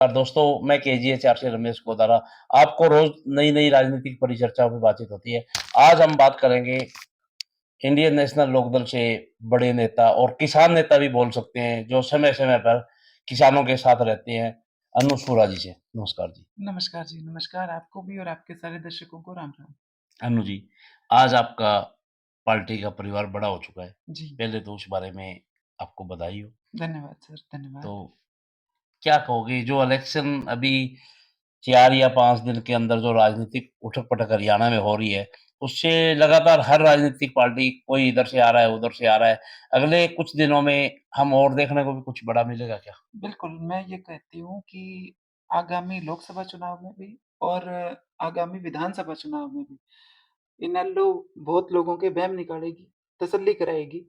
और दोस्तों, मैं केजीएचआर से रमेश कोदारा। आपको रोज नई नई राजनीतिक परिचर्चाओं पे बातचीत होती है। आज हम बात करेंगे इंडियन नेशनल लोकदल से बड़े नेता और किसान नेता भी बोल सकते हैं, जो समय समय पर किसानों के साथ रहते हैं, अनु सूरा जी से। नमस्कार जी। नमस्कार जी, नमस्कार आपको भी और आपके सारे दर्शकों को राम राम। अनु जी, आज आपका पार्टी का परिवार बड़ा हो चुका है। जी, पहले तो उस बारे में आपको बधाई हो। धन्यवाद सर, धन्यवाद। तो क्या कहोगे, जो इलेक्शन अभी 4 या 5 दिन के अंदर जो राजनीतिक उठक-पटक हरियाणा में हो रही है, उससे लगातार हर राजनीतिक पार्टी कोई इधर से आ रहा है, उधर से आ रहा है। अगले कुछ दिनों में हम और देखने को भी कुछ बड़ा मिलेगा क्या? बिल्कुल, मैं ये कहती हूँ कि आगामी लोकसभा चुनाव में भी और आगामी विधानसभा चुनाव में भी इनेलो बहुत लोगों के वहम निकालेगी, तसल्ली कराएगी।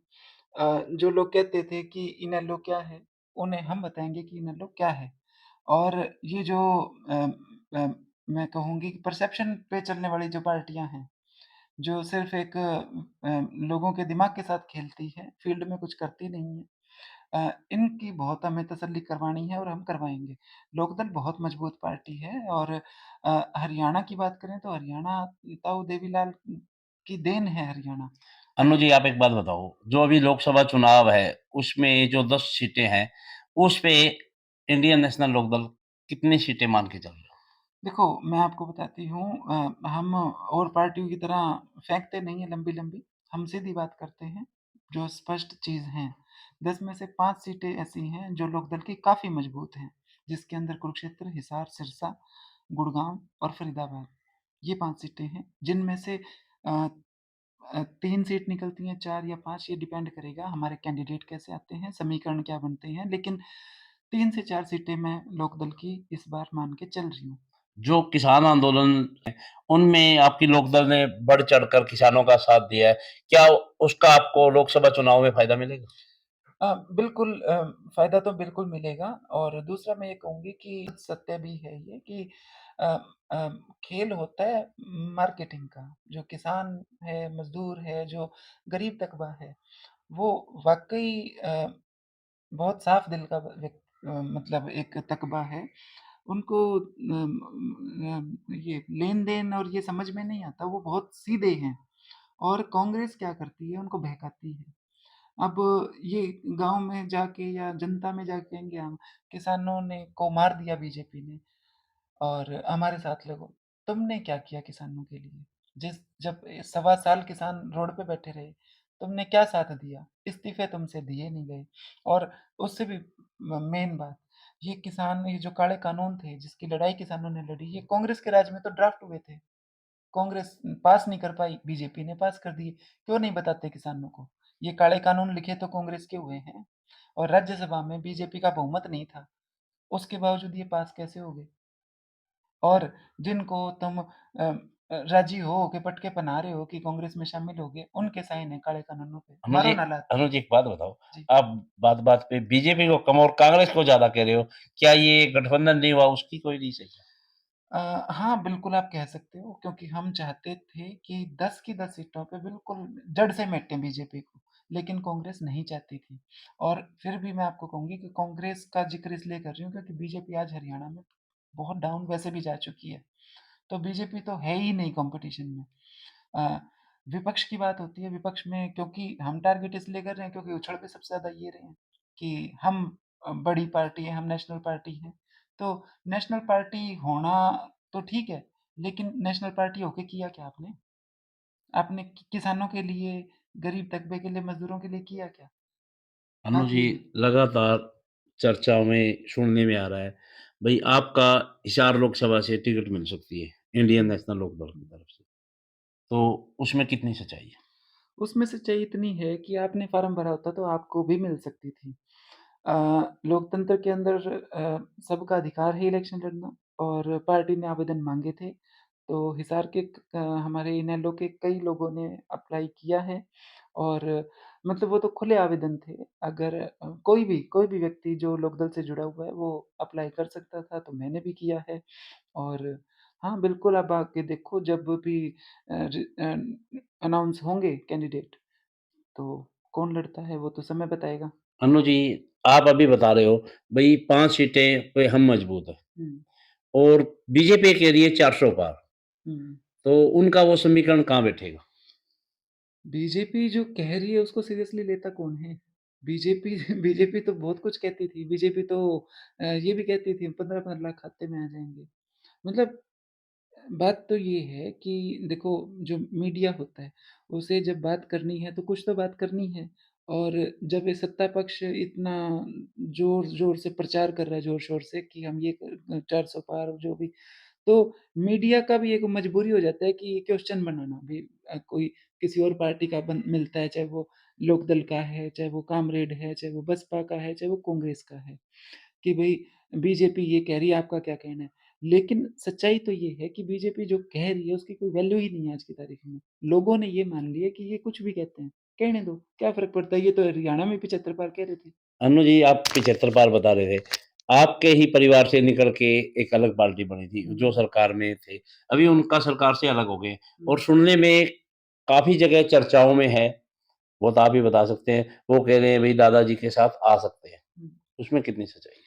जो लोग कहते थे कि इनेलो क्या है, उन्हें हम बताएँगे कि इनेलो क्या है। और ये जो अ, मैं कहूँगी कि परसेप्शन पे चलने वाली जो पार्टियाँ हैं, जो सिर्फ़ एक लोगों के दिमाग के साथ खेलती है, फ़ील्ड में कुछ करती नहीं है। इनकी बहुत हमें तसल्ली करवानी है और हम करवाएँगे। लोकदल बहुत मज़बूत पार्टी है और हरियाणा की बात करें तो हरियाणा ताऊ देवीलाल की देन है हरियाणा। अनु हरि जी, आप एक बात बताओ, जो अभी लोकसभा चुनाव है, उसमें जो 10 सीटें हैं, उस पे इंडियन नेशनल लोकदल कितनी सीटें मान के चल रहे हो? देखो, मैं आपको बताती हूँ हम और पार्टियों की तरह फेंकते नहीं हैं लंबी-लंबी, हम सीधी बात करते हैं, जो स्पष्ट चीज़ हैं। 10 में से 5 सीटें ऐसी हैं जो लोकदल की काफ़ी मजबूत हैं, जिसके अंदर कुरुक्षेत्र, हिसार, सिरसा, गुड़गाँव और फरीदाबाद, ये 5 सीटें हैं, जिनमें से अ 3 सीट निकलती हैं, 4 या 5 ये डिपेंड करेगा हमारे कैंडिडेट कैसे आते हैं, समीकरण क्या बनते हैं, लेकिन 3 से 4 सीटें मैं लोकदल की इस बार मान के चल रही हूँ। जो किसान आंदोलन है, उनमें आपकी लोकदल ने बढ़-चढ़ कर किसानों का साथ दिया है। क्या उसका आपको लोकसभा चुनाव में फ़ायदा मिलेगा? बिल्कुल फ़ायदा तो बिल्कुल मिलेगा और दूसरा मैं ये कहूँगी कि सत्य भी है ये कि अ अ, खेल होता है मार्केटिंग का। जो किसान है, मज़दूर है, जो गरीब तबका है, वो वाक़ई बहुत साफ दिल का मतलब एक तकबा है। उनको ये लेन-देन और ये समझ में नहीं आता, वो बहुत सीधे हैं और कांग्रेस क्या करती है, उनको बहकाती है। अब ये गाँव में जाके या जनता में जाके कहेंगे हम, किसानों ने को मार दिया बीजेपी ने और हमारे साथ लगो। तुमने क्या किया किसानों के लिए? जब सवा साल किसान रोड पे बैठे रहे, तुमने क्या साथ दिया? इस्तीफ़े तुमसे दिए नहीं गए और उससे भी म मेन बात, ये जो काले कानून थे, जिसकी लड़ाई किसानों ने लड़ी, ये कांग्रेस के राज में तो ड्राफ्ट हुए थे। कांग्रेस पास नहीं कर पाई, बीजेपी ने पास कर दिए। क्यों नहीं बताते किसानों को? ये काले कानून लिखे तो कांग्रेस के हुए हैं और राज्यसभा में बीजेपी का बहुमत नहीं था। उसके बावजूद ये पास कैसे हो गए? और जिनको तुम राज़ी हो के पटके पहना रहे हो कि कांग्रेस में शामिल होगे, उनके साइन है काले कानूनों पे। अनुज मारो एक ना लात। अनुज एक बात बताओ, जी। आप बात-बात पे बीजेपी को कम और कांग्रेस को ज़्यादा कह रहे हो। क्या ये गठबंधन नहीं हुआ, उसकी कोई रीज़न है? हाँ, बिल्कुल आप कह सकते हो क्योंकि हम चाहते थे कि 10 की 10 सीटों पे बिल्कुल जड़ से मिटें बीजेपी को, लेकिन कांग्रेस नहीं चाहती थी। और फिर भी मैं आपको कहूँगी कि कांग्रेस का ज़िक्र इसलिए कर रही हूँ क्योंकि बीजेपी आज हरियाणा में बहुत डाउन वैसे भी जा चुकी है। तो बीजेपी तो है ही नहीं कॉम्पिटिशन में। अ, विपक्ष की बात होती है, विपक्ष में क्योंकि हम टारगेट इसलिए कर रहे हैं क्योंकि उछल पे सबसे ज़्यादा ये रहे हैं कि हम बड़ी पार्टी हैं, हम नेशनल पार्टी हैं। तो नेशनल पार्टी होना तो ठीक है, लेकिन नेशनल पार्टी होके किया क्या आपने? आपने किसानों के लिए, गरीब तबके के लिए, मज़दूरों के लिए किया क्या? अनुज जी, बाकी लगातार चर्चाओं में सुनने में आ रहा है, भई आपका हिसार लोकसभा से टिकट मिल सकती है, इंडियन हुँ, नेशनल लोकदल की हुँ। तरफ से। तो उसमें कितनी सच्चाई है? उसमें सच्चाई इतनी है कि आपने फ़ॉर्म भरा होता तो आपको भी मिल सकती थी। अ, लोकतंत्र के अंदर सबका अधिकार है इलेक्शन लड़ना और पार्टी ने आवेदन माँगे थे, तो हिसार के हमारे इनेलो के कई लोगों ने अप्लाई किया है और मतलब वो तो खुले आवेदन थे। अगर कोई भी व्यक्ति जो लोकदल से जुड़ा हुआ है, वो अप्लाई कर सकता था, तो मैंने भी किया है और हाँ, बिल्कुल आप आके देखो जब भी अनाउंस होंगे कैंडिडेट, तो कौन लड़ता है वो तो समय बताएगा। अनुज जी, आप अभी बता रहे हो भई 5 सीटें पे हम मजबूत हैं हुँ, और बीजेपी कह रही है 400 पार, हुँ। तो उनका वो समीकरण कहाँ बैठेगा? बीजेपी जो कह रही है उसको सीरियसली लेता कौन है? बीजेपी बीजेपी तो बहुत कुछ कहती थी। बीजेपी तो ये भी कहती थी 15-15 लाख खाते में आ जाएँगे। मतलब बात तो ये है कि देखो जो मीडिया होता है, उसे जब बात करनी है तो कुछ तो बात करनी है और जब ये सत्ता पक्ष इतना ज़ोर-ज़ोर से प्रचार कर रहा है ज़ोर-शोर से कि हम ये 400 पार जो भी तो मीडिया का भी एक मजबूरी हो जाता है कि क्वेश्चन बनाना भी कोई किसी और पार्टी का बन मिलता है, चाहे वो लोकदल का है, चाहे वो कामरेड है, चाहे वो बसपा का है, चाहे वो कांग्रेस का है, कि भई बीजेपी ये कह रही है, आपका क्या कहना है? लेकिन सच्चाई तो ये है कि बीजेपी जो कह रही है, उसकी कोई वैल्यू ही नहीं है आज की तारीख में। लोगों ने ये मान लिया कि ये कुछ भी कहते हैं, कहने दो, क्या फ़र्क पड़ता है? ये तो हरियाणा में 75 बार कह रहे थे। अनु जी आप 75 बार बता रहे थे। आपके ही परिवार से निकल के एक अलग पार्टी बनी थी, हुँ, जो सरकार में थे। अभी उनका सरकार से अलग हो गए हुँ, और सुनने में काफ़ी जगह चर्चाओं में है, वो तो आप ही बता सकते हैं, वो कह रहे हैं भई दादाजी के साथ आ सकते हैं। हुँ। उसमें कितनी सच्चाई है?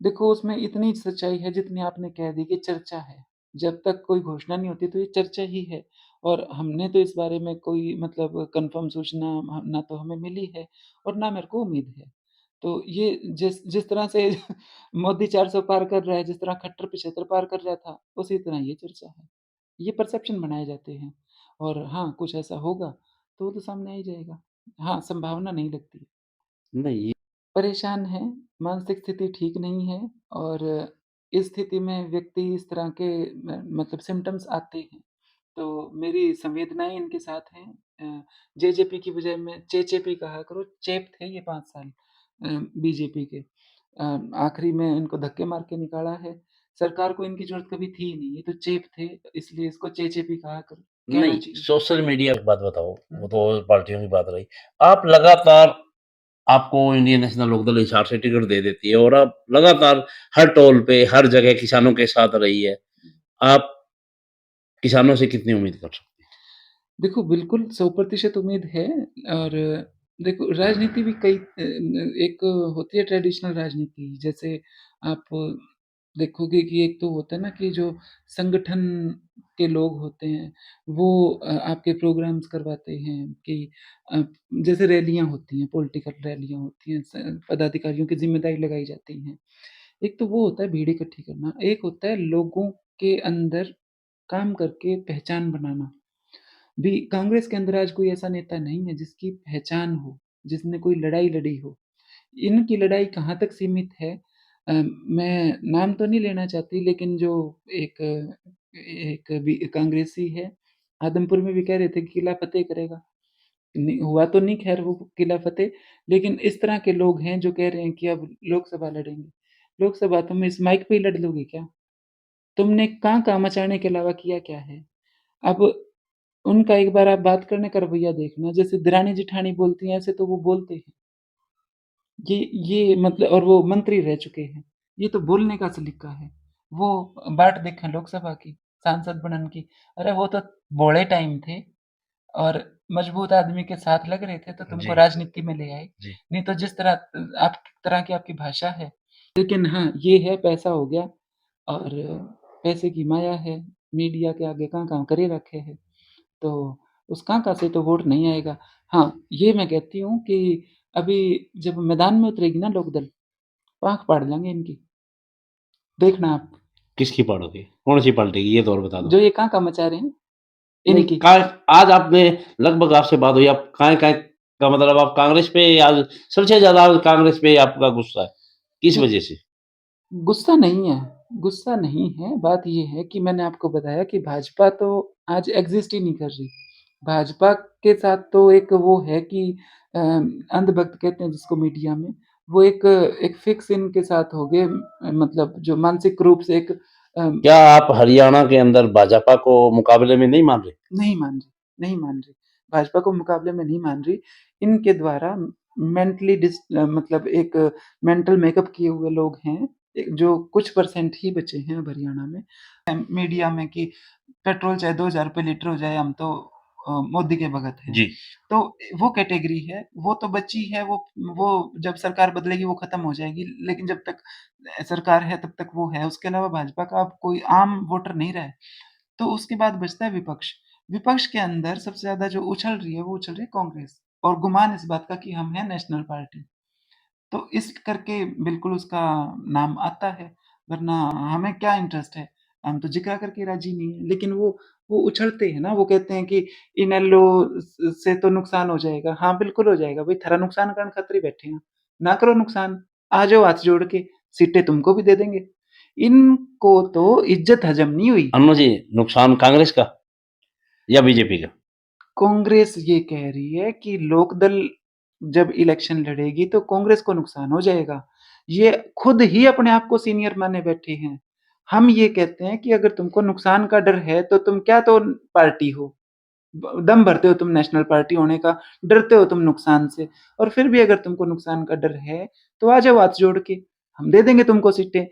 देखो, उसमें इतनी सच्चाई है जितनी आपने कह दी कि चर्चा है। जब तक कोई घोषणा नहीं होती तो ये चर्चा ही है और हमने तो इस बारे में कोई मतलब कन्फर्म सूचना ना तो हमें मिली है और ना मेरे को उम्मीद है। तो ये जिस जिस तरह से मोदी 400 पार कर रहा है, जिस तरह खट्टर 75 पार कर रहा था, उसी तरह ये चर्चा है। ये परसेप्शन बनाए जाते हैं और हाँ, कुछ ऐसा होगा तो वो तो सामने आ ही जाएगा। हाँ, संभावना नहीं लगती। नहीं, परेशान है, मानसिक स्थिति ठीक नहीं है और इस स्थिति में व्यक्ति इस तरह के मतलब सिम्पटम्स आते हैं। तो मेरी संवेदनाएँ इनके साथ हैं। जेजेपी की बजाय मैं चेचेपी कहा करो, चेप थे ये 5 साल बीजेपी के। आखिरी में इनको धक्के मार के निकाला है। सरकार को इनकी ज़रूरत कभी थी ही नहीं, ये तो चेप थे, इसलिए इसको चेचेपी कहा करो कहना नहीं, चाहिए। सोशल मीडिया की बात बताओ, हुँ, वो तो पार्टियों की बात रही। आप लगातार आपको इंडियन नेशनल लोकदल हिसार से टिकट दे देती है और आप लगातार हर टोल पे, हर जगह किसानों के साथ रही है। हुँ। आप किसानों से कितनी उम्मीद कर सकते देखो, बिल्कुल 100% उम्मीद है और देखो राजनीति भी कई एक होती है ट्रेडिशनल राजनीति, जैसे आप देखोगे कि एक तो होता है ना कि जो संगठन के लोग होते हैं, वो आपके प्रोग्राम्स करवाते हैं कि अ, जैसे रैलियाँ होती हैं, पॉलिटिकल रैलियाँ होती हैं, पदाधिकारियों की ज़िम्मेदारी लगाई जाती हैं। एक तो वो होता है भीड़ इकट्ठी करना, एक होता है लोगों के अंदर काम करके पहचान बनाना। भी कांग्रेस के अंदर आज कोई ऐसा नेता नहीं है जिसकी पहचान हो, जिसने कोई लड़ाई लड़ी हो। इनकी लड़ाई कहाँ तक सीमित है मैं नाम तो नहीं लेना चाहती लेकिन जो एक एक बी कांग्रेसी है, आदमपुर में भी कह रहे थे कि किला फ़तेह करेगा। नहीं हुआ तो नहीं ख़ैर वो किला फ़तेह, लेकिन इस तरह के लोग हैं जो कह रहे हैं कि अब लोकसभा लड़ेंगे। लोकसभा तुम इस माइक पे ही लड़ लोगे क्या? तुमने कहाँ-कहाँ मचाने के अलावा किया क्या है? अब उनका एक बार आप बात करने का रवैया देखना, जैसे देरानी-जेठानी बोलती हैं, ऐसे तो वो बोलते हैं। ये मतलब और वो मंत्री रह चुके हैं। ये तो बोलने का सलीका है। वो बाट देखें लोकसभा की, सांसद बनने की। अरे वो तो बूढ़े टाइम थे और मजबूत आदमी के साथ लग रहे थे, तो हैं? तुमको जी, राजनीति में ले आए। जी। नहीं तो जिस तरह आप तरह की आपकी भाषा है लेकिन हाँ, ये है पैसा हो गया और पैसे की माया है। मीडिया के आगे काँव-काँव करे रखे है। तो उस काँका से तो वोट नहीं आएगा। हाँ, ये मैं कहती हूँ कि अभी जब मैदान में उतरेगी ना लोकदल, पाँख पाड़ देंगे इनकी, देखना आप। किसकी पड़ोगी? कौन-सी पलटेगी ये तो और बता दो? जो ये काँका मचा रहे हैं, नहीं, इनकी। काय आज आपने लगभग आपसे बात हुई, आप काय-काय का मतलब आप कांग्रेस पे आज सबसे ज़्यादा कांग्रेस पे आपका गुस्सा है। किस नहीं, वजह से? गुस्सा नहीं है, बात ये है कि मैंने आपको बताया कि भाजपा तो आज एक्ज़िस्ट ही नहीं कर रही। भाजपा के साथ तो एक वो है कि अंधभक्त कहते हैं जिसको मीडिया में, वो एक फ़िक्स इनके साथ हो गए मतलब जो मानसिक रूप से एक क्या आप हरियाणा के अंदर भाजपा को मुकाबले में नहीं मान रहे? नहीं मान रही, नहीं मान रही। भाजपा को मुकाबले में नहीं मान रही। इनके द्वारा मेंटली मतलब एक मेंटल मेकअप किए हुए लोग हैं, एक जो कुछ परसेंट ही बचे हैं अब हरियाणा में। मीडिया में कि पेट्रोल चाहे ₹2000 लीटर हो जाए, हम तो मोदी के भगत हैं। जी। तो वो कैटेगरी है, वो तो बची है, वो जब सरकार बदलेगी वो खत्म हो जाएगी, लेकिन जब तक सरकार है तब तक वो है। उसके अलावा भाजपा का अब कोई आम वोटर नहीं रहा है। तो उसके बाद बचता है विपक्ष। विपक्ष के अंदर सबसे ज़्यादा जो उछल रही है, वो उछल रही है कांग्रेस और गुमान इस बात का कि हम हैं नेशनल पार्टी। तो इस करके बिल्कुल उसका नाम आता है, वरना हमें क्या इंटरेस्ट है? हम तो जिक्र करके राज़ी नहीं हैं। लेकिन वो उछलते हैं ना, वो कहते हैं कि इनेलो से तो नुकसान हो जाएगा। हाँ, बिल्कुल हो जाएगा भई, थारा नुकसान करण खातिर ही बैठे हैं। ना करो नुकसान, आ जाओ हाथ जोड़ के, सीटें तुमको भी दे देंगे। इनको तो इज़्ज़त हज़म नहीं हुई। अन्नू जी, नुकसान कांग्रेस का या बीजेपी का? कांग्रेस ये कह रही है कि लोकदल जब इलेक्शन लड़ेगी तो कांग्रेस को नुकसान हो जाएगा। ये खुद ही अपने आप को सीनियर माने बैठे हैं। हम ये कहते हैं कि अगर तुमको नुकसान का डर है तो तुम क्या तो पार्टी हो? दम भरते हो तुम नेशनल पार्टी होने का, डरते हो तुम नुकसान से और फिर भी अगर तुमको नुकसान का डर है, तो आ जाओ हाथ जोड़ के, हम दे देंगे तुमको सीटें।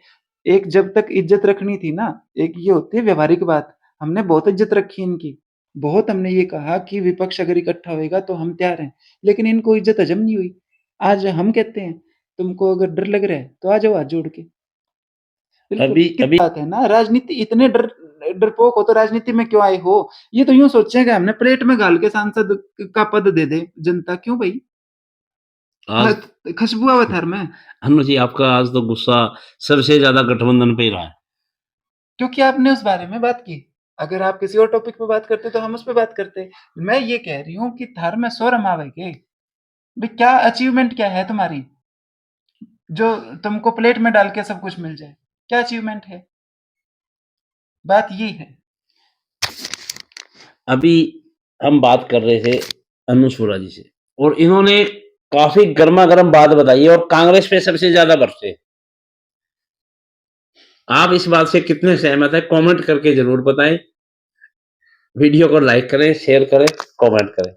एक जब तक इज़्ज़त रखनी थी ना, एक ये होती है व्यावहारिक बात, हमने बहुत इज़्ज़त रखी इनकी। बहुत हमने ये कहा कि विपक्ष अगर इकट्ठा होएगा तो हम तैयार हैं, लेकिन इनको इज़्ज़त हज़म नहीं हुई। आज हम कहते हैं, तुमको अगर डर लग रहा है, तो आ जाओ हाथ जोड़ के। बिल्कुल, अभी कित अभी बात है ना, राजनीति इतने डरपोक हो तो राजनीति में क्यों आए हो? ये तो यूँ सोचेगा हमने प्लेट में घाल के सांसद का पद दे दे जनता, क्यों भई? आज खुशबू आवत हर में, अन्नू जी, आपका आज तो गुस्सा सबसे ज़्यादा गठबंधन पे ही रहा है। क्योंकि आपने उस बारे में बात की। अगर आप किसी और टॉपिक पे बात करते तो हम उस पे बात करते। मैं ये कह रही हूँ कि थार में सो रमावे के, भई क्या अचीवमेंट क्या है तुम्हारी? जो तुमको प्लेट में डाल के सब कुछ मिल जाए, क्या अचीवमेंट है? बात ये है। अभी हम बात कर रहे थे अन्नू शूरा जी से और इन्होंने काफ़ी गरमा-गरम बात बताई है और कांग्रेस पे सबसे ज़्यादा बरसे हैं। आप इस बात से कितने सहमत हैं? कमेंट करके ज़रूर बताएँ। वीडियो को लाइक करें, शेयर करें, कमेंट करें।